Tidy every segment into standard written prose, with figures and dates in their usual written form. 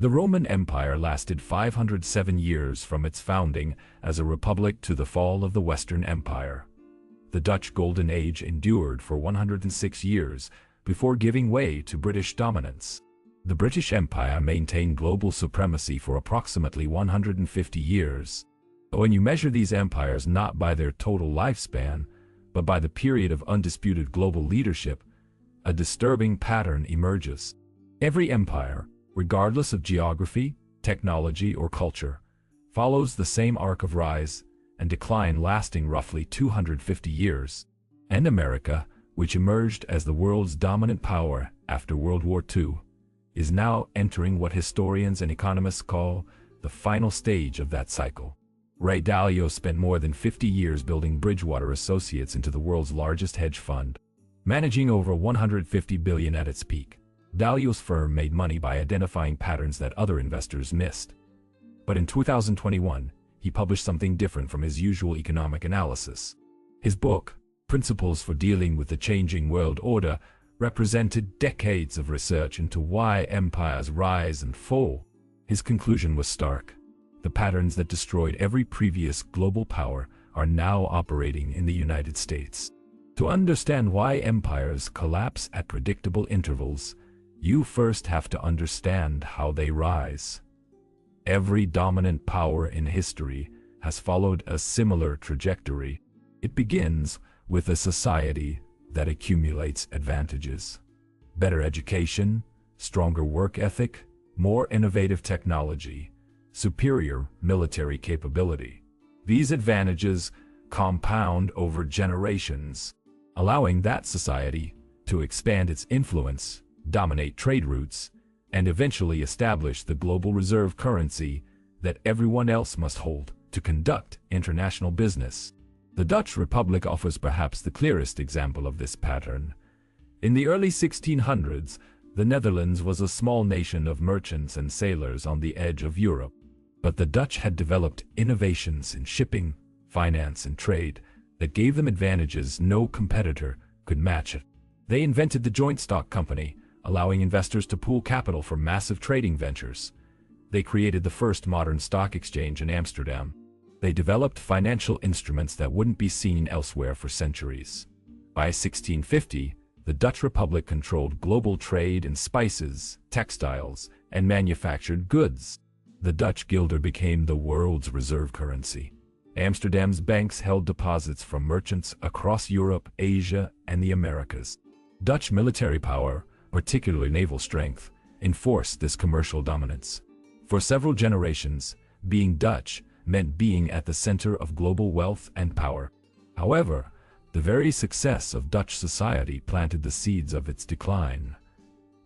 The Roman Empire lasted 507 years from its founding as a republic to the fall of the Western Empire. The Dutch Golden Age endured for 106 years before giving way to British dominance. The British Empire maintained global supremacy for approximately 150 years. When you measure these empires not by their total lifespan, but by the period of undisputed global leadership, a disturbing pattern emerges. Every empire, regardless of geography, technology, or culture, follows the same arc of rise and decline lasting roughly 250 years. And America, which emerged as the world's dominant power after World War II, is now entering what historians and economists call the final stage of that cycle. Ray Dalio spent more than 50 years building Bridgewater Associates into the world's largest hedge fund, managing over $150 billion at its peak. Dalio's firm made money by identifying patterns that other investors missed. But in 2021, he published something different from his usual economic analysis. His book, Principles for Dealing with the Changing World Order, represented decades of research into why empires rise and fall. His conclusion was stark. The patterns that destroyed every previous global power are now operating in the United States. To understand why empires collapse at predictable intervals, you first have to understand how they rise. Every dominant power in history has followed a similar trajectory. It begins with a society that accumulates advantages. Better education, stronger work ethic, more innovative technology, superior military capability. These advantages compound over generations, allowing that society to expand its influence, dominate trade routes, and eventually establish the global reserve currency that everyone else must hold to conduct international business. The Dutch Republic offers perhaps the clearest example of this pattern. In the early 1600s, the Netherlands was a small nation of merchants and sailors on the edge of Europe. But the Dutch had developed innovations in shipping, finance, and trade that gave them advantages no competitor could match it. They invented the joint stock company, allowing investors to pool capital for massive trading ventures. They created the first modern stock exchange in Amsterdam. They developed financial instruments that wouldn't be seen elsewhere for centuries. By 1650, the Dutch Republic controlled global trade in spices, textiles, and manufactured goods. The Dutch guilder became the world's reserve currency. Amsterdam's banks held deposits from merchants across Europe, Asia, and the Americas. Dutch military power, particularly naval strength, enforced this commercial dominance. For several generations, being Dutch meant being at the center of global wealth and power. However, the very success of Dutch society planted the seeds of its decline.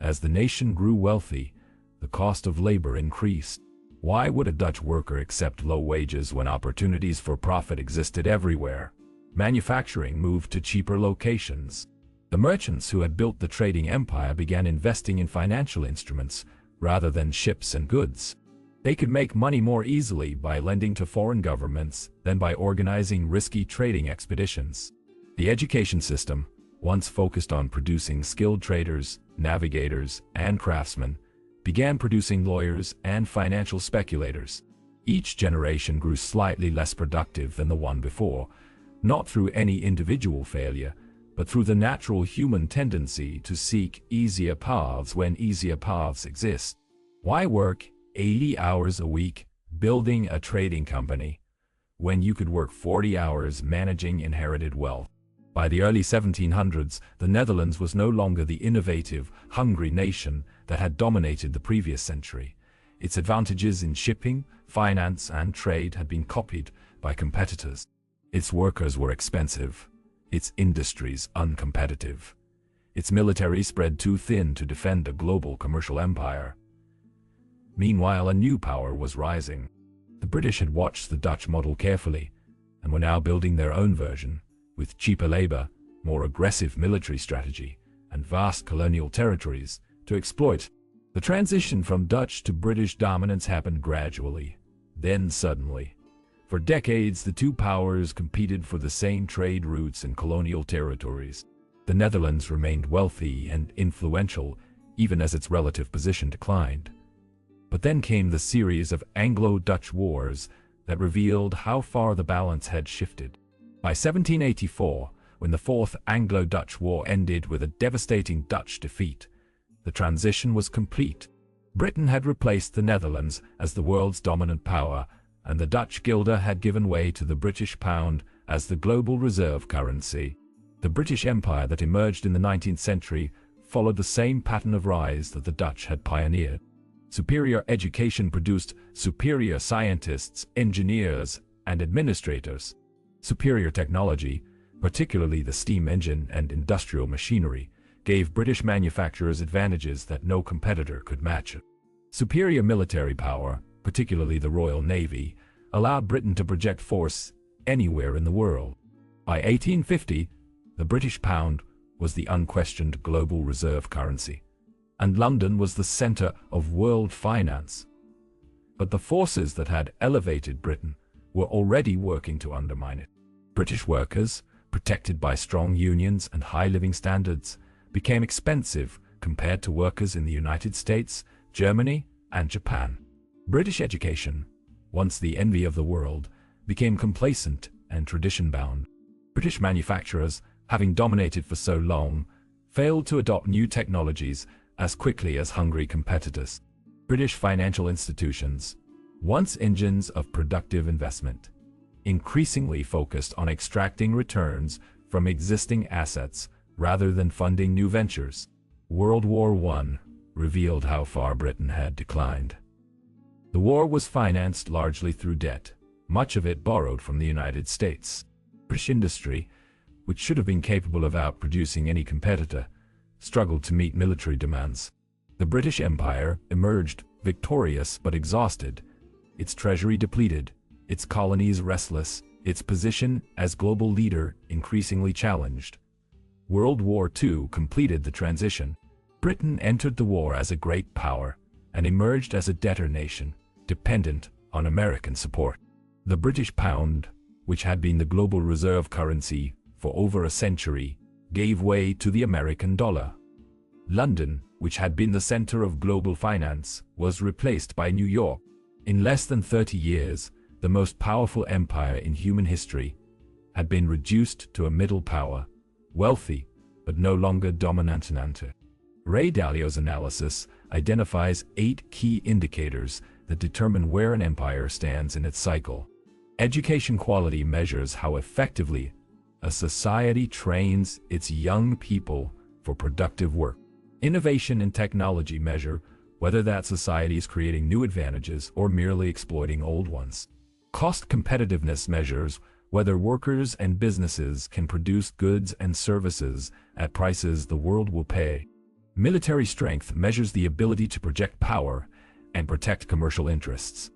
As the nation grew wealthy, the cost of labor increased. Why would a Dutch worker accept low wages when opportunities for profit existed everywhere? Manufacturing moved to cheaper locations. The merchants who had built the trading empire began investing in financial instruments rather than ships and goods. They could make money more easily by lending to foreign governments than by organizing risky trading expeditions. The education system, once focused on producing skilled traders, navigators, and craftsmen, began producing lawyers and financial speculators. Each generation grew slightly less productive than the one before, not through any individual failure, but through the natural human tendency to seek easier paths when easier paths exist. Why work 80 hours a week building a trading company when you could work 40 hours managing inherited wealth? By the early 1700s, the Netherlands was no longer the innovative, hungry nation that had dominated the previous century. Its advantages in shipping, finance, and trade had been copied by competitors. Its workers were expensive, its industries uncompetitive, its military spread too thin to defend a global commercial empire. Meanwhile, a new power was rising. The British had watched the Dutch model carefully and were now building their own version, with cheaper labor, more aggressive military strategy, and vast colonial territories to exploit. The transition from Dutch to British dominance happened gradually, then suddenly. For decades, the two powers competed for the same trade routes and colonial territories. The Netherlands remained wealthy and influential, even as its relative position declined. But then came the series of Anglo-Dutch wars that revealed how far the balance had shifted. By 1784, when the Fourth Anglo-Dutch War ended with a devastating Dutch defeat, the transition was complete. Britain had replaced the Netherlands as the world's dominant power, and the Dutch guilder had given way to the British pound as the global reserve currency. The British Empire that emerged in the 19th century followed the same pattern of rise that the Dutch had pioneered. Superior education produced superior scientists, engineers, and administrators. Superior technology, particularly the steam engine and industrial machinery, gave British manufacturers advantages that no competitor could match. Superior military power, particularly the Royal Navy, allowed Britain to project force anywhere in the world. By 1850, the British pound was the unquestioned global reserve currency, and London was the center of world finance. But the forces that had elevated Britain were already working to undermine it. British workers, protected by strong unions and high living standards, became expensive compared to workers in the United States, Germany, and Japan. British education, once the envy of the world, became complacent and tradition-bound. British manufacturers, having dominated for so long, failed to adopt new technologies as quickly as hungry competitors. British financial institutions, once engines of productive investment, increasingly focused on extracting returns from existing assets rather than funding new ventures. World War I revealed how far Britain had declined. The war was financed largely through debt, much of it borrowed from the United States. British industry, which should have been capable of outproducing any competitor, struggled to meet military demands. The British Empire emerged victorious but exhausted, its treasury depleted, its colonies restless, its position as global leader increasingly challenged. World War II completed the transition. Britain entered the war as a great power and emerged as a debtor nation, dependent on American support. The British pound, which had been the global reserve currency for over a century, gave way to the American dollar. London, which had been the center of global finance, was replaced by New York. In less than 30 years, the most powerful empire in human history had been reduced to a middle power, wealthy, but no longer dominant. Ray Dalio's analysis identifies 8 key indicators that determine where an empire stands in its cycle. Education quality measures how effectively a society trains its young people for productive work. Innovation and technology measure whether that society is creating new advantages or merely exploiting old ones. Cost competitiveness measures whether workers and businesses can produce goods and services at prices the world will pay. Military strength measures the ability to project power and protect commercial interests.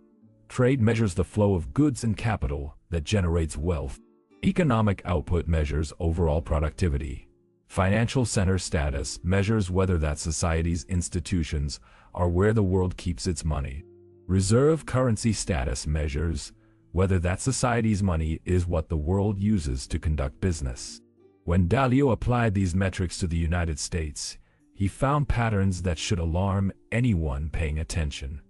Trade measures the flow of goods and capital that generates wealth. Economic output measures overall productivity. Financial center status measures whether that society's institutions are where the world keeps its money. Reserve currency status measures whether that society's money is what the world uses to conduct business. When Dalio applied these metrics to the United States, he found patterns that should alarm anyone paying attention.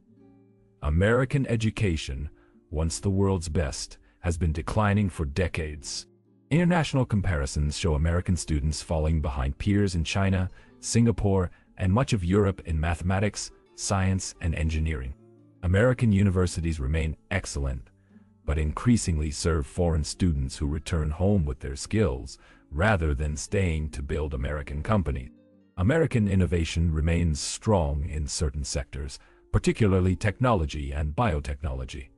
American education, once the world's best, has been declining for decades. International comparisons show American students falling behind peers in China, Singapore, and much of Europe in mathematics, science, and engineering. American universities remain excellent, but increasingly serve foreign students who return home with their skills, rather than staying to build American companies. American innovation remains strong in certain sectors, particularly technology and biotechnology.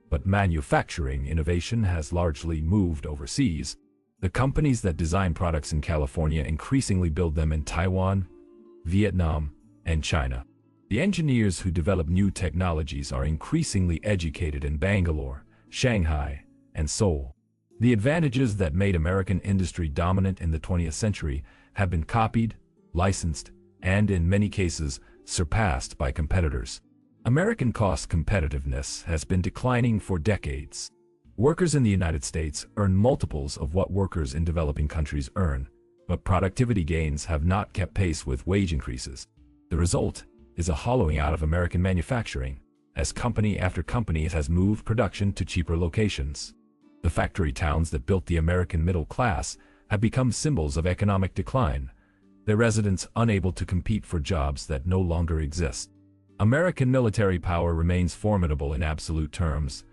But manufacturing innovation has largely moved overseas. The companies that design products in California increasingly build them in Taiwan, Vietnam, and China. The engineers who develop new technologies are increasingly educated in Bangalore, Shanghai, and Seoul. The advantages that made American industry dominant in the 20th century have been copied, licensed, and in many cases, surpassed by competitors. American cost competitiveness has been declining for decades. Workers in the United States earn multiples of what workers in developing countries earn, but productivity gains have not kept pace with wage increases. The result is a hollowing out of American manufacturing. as company after company has moved production to cheaper locations. The factory towns that built the American middle class have become symbols of economic decline, their residents unable to compete for jobs that no longer exist. American military power remains formidable in absolute terms,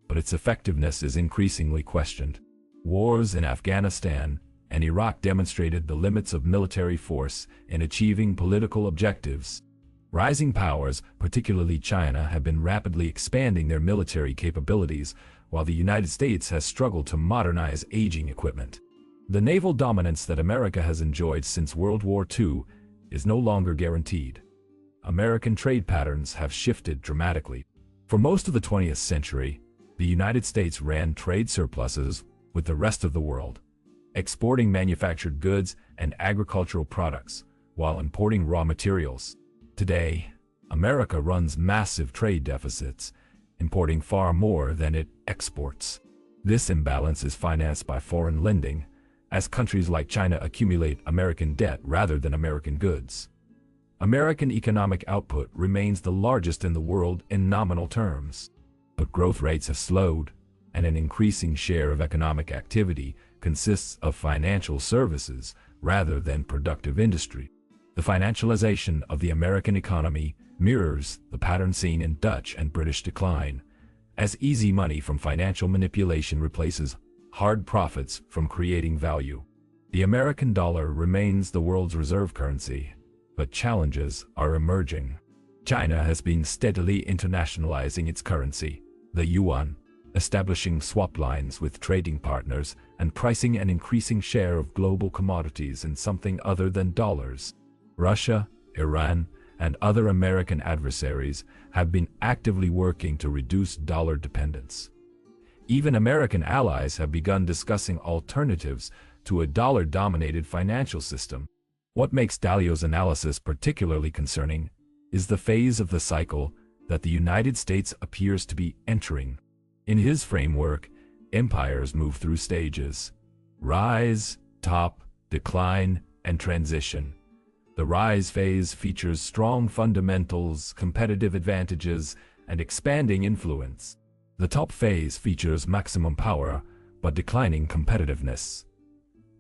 but its effectiveness is increasingly questioned. Wars in Afghanistan and Iraq demonstrated the limits of military force in achieving political objectives. Rising powers, particularly China, have been rapidly expanding their military capabilities, while the United States has struggled to modernize aging equipment. The naval dominance that America has enjoyed since World War II is no longer guaranteed. American trade patterns have shifted dramatically. For most of the 20th century, the United States ran trade surpluses with the rest of the world, exporting manufactured goods and agricultural products while importing raw materials. Today, America runs massive trade deficits, importing far more than it exports. This imbalance is financed by foreign lending, as countries like China accumulate American debt rather than American goods. American economic output remains the largest in the world in nominal terms, but growth rates have slowed, and an increasing share of economic activity consists of financial services rather than productive industry. The financialization of the American economy mirrors the pattern seen in Dutch and British decline, as easy money from financial manipulation replaces hard profits from creating value. The American dollar remains the world's reserve currency, but challenges are emerging. China has been steadily internationalizing its currency, the yuan, establishing swap lines with trading partners and pricing an increasing share of global commodities in something other than dollars. Russia, Iran, and other American adversaries have been actively working to reduce dollar dependence. Even American allies have begun discussing alternatives to a dollar-dominated financial system. What makes Dalio's analysis particularly concerning is the phase of the cycle that the United States appears to be entering. In his framework, empires move through stages: rise, top, decline, and transition. The rise phase features strong fundamentals, competitive advantages, and expanding influence. The top phase features maximum power, but declining competitiveness.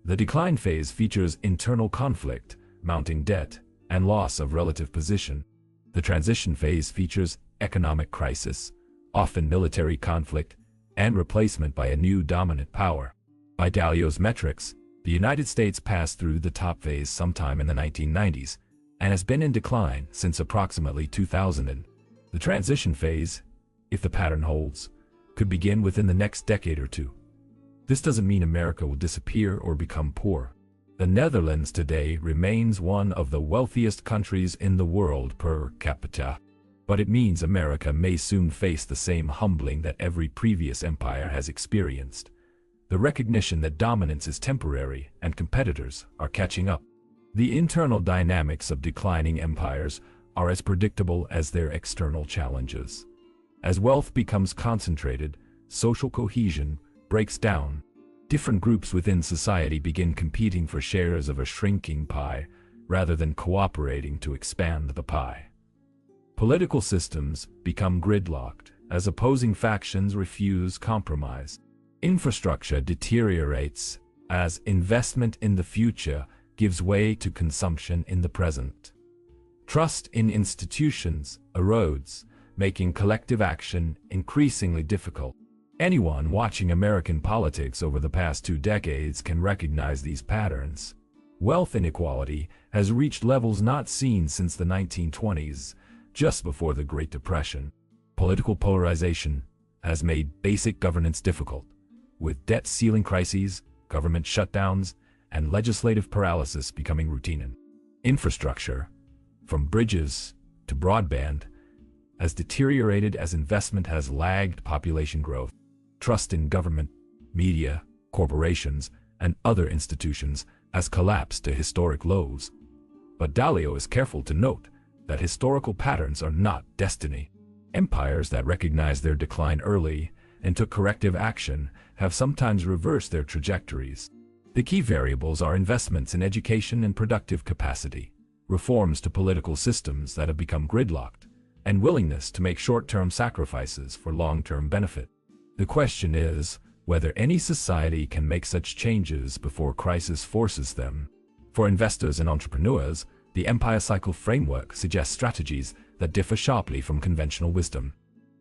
The decline phase features internal conflict, mounting debt, and loss of relative position. The transition phase features economic crisis, often military conflict, and replacement by a new dominant power. By Dalio's metrics, the United States passed through the top phase sometime in the 1990s and has been in decline since approximately 2000. The transition phase, if the pattern holds, could begin within the next decade or two. This doesn't mean America will disappear or become poor. The Netherlands today remains one of the wealthiest countries in the world per capita. But it means America may soon face the same humbling that every previous empire has experienced: the recognition that dominance is temporary and competitors are catching up. The internal dynamics of declining empires are as predictable as their external challenges. As wealth becomes concentrated, social cohesion breaks down. Different groups within society begin competing for shares of a shrinking pie rather than cooperating to expand the pie. Political systems become gridlocked as opposing factions refuse compromise. Infrastructure deteriorates as investment in the future gives way to consumption in the present. Trust in institutions erodes, making collective action increasingly difficult. Anyone watching American politics over the past 2 decades can recognize these patterns. Wealth inequality has reached levels not seen since the 1920s, just before the Great Depression. Political polarization has made basic governance difficult, with debt ceiling crises, government shutdowns, and legislative paralysis becoming routine. Infrastructure, from bridges to broadband, has deteriorated as investment has lagged population growth. Trust in government, media, corporations, and other institutions has collapsed to historic lows. But Dalio is careful to note that historical patterns are not destiny. Empires that recognized their decline early and took corrective action have sometimes reversed their trajectories. The key variables are investments in education and productive capacity, reforms to political systems that have become gridlocked, and willingness to make short-term sacrifices for long-term benefit. The question is whether any society can make such changes before crisis forces them. For investors and entrepreneurs, the empire cycle framework suggests strategies that differ sharply from conventional wisdom.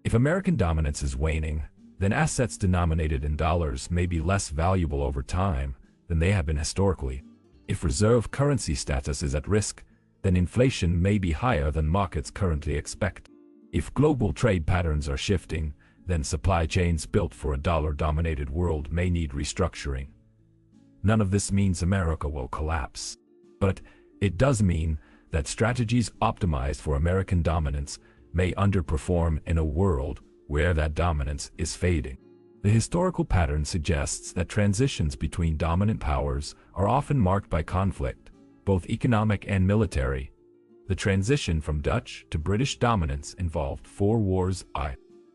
If American dominance is waning, then assets denominated in dollars may be less valuable over time than they have been historically. If reserve currency status is at risk, then inflation may be higher than markets currently expect. If global trade patterns are shifting, then supply chains built for a dollar-dominated world may need restructuring. None of this means America will collapse. But it does mean that strategies optimized for American dominance may underperform in a world where that dominance is fading. The historical pattern suggests that transitions between dominant powers are often marked by conflict, both economic and military. The transition from Dutch to British dominance involved 4 wars.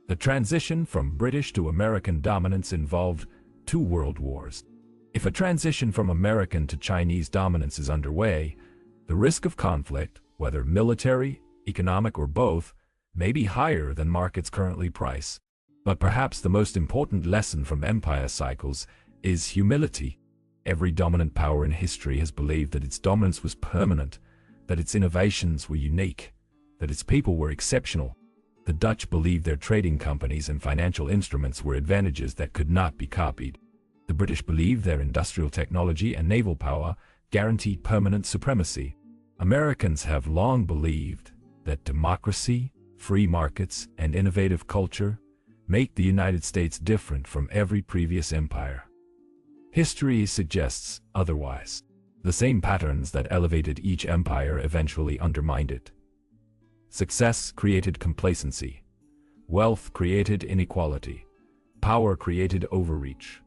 The transition from British to American dominance involved 2 world wars. If a transition from American to Chinese dominance is underway, the risk of conflict, whether military, economic, or both, may be higher than markets currently price. But perhaps the most important lesson from empire cycles is humility. Every dominant power in history has believed that its dominance was permanent, that its innovations were unique, that its people were exceptional. The Dutch believed their trading companies and financial instruments were advantages that could not be copied. The British believed their industrial technology and naval power guaranteed permanent supremacy. Americans have long believed that democracy, free markets, and innovative culture make the United States different from every previous empire. History suggests otherwise. The same patterns that elevated each empire eventually undermined it. Success created complacency. Wealth created inequality. Power created overreach.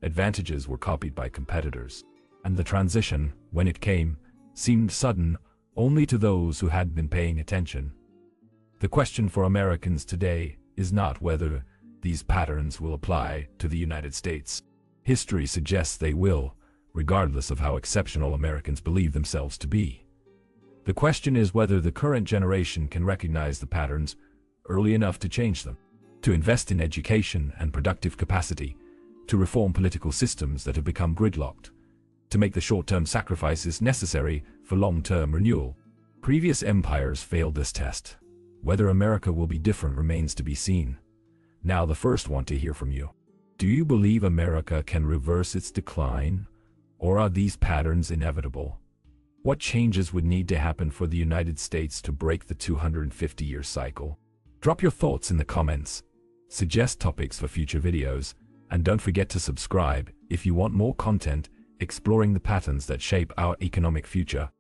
Advantages were copied by competitors. And the transition, when it came, seemed sudden only to those who had been paying attention. The question for Americans today is not whether these patterns will apply to the United States. History suggests they will, regardless of how exceptional Americans believe themselves to be. The question is whether the current generation can recognize the patterns early enough to change them, to invest in education and productive capacity, to reform political systems that have become gridlocked, to make the short-term sacrifices necessary for long-term renewal. Previous empires failed this test. Whether America will be different remains to be seen. Now the first want to hear from you. Do you believe America can reverse its decline, or are these patterns inevitable? What changes would need to happen for the United States to break the 250-year cycle? Drop your thoughts in the comments, suggest topics for future videos, and don't forget to subscribe if you want more content exploring the patterns that shape our economic future.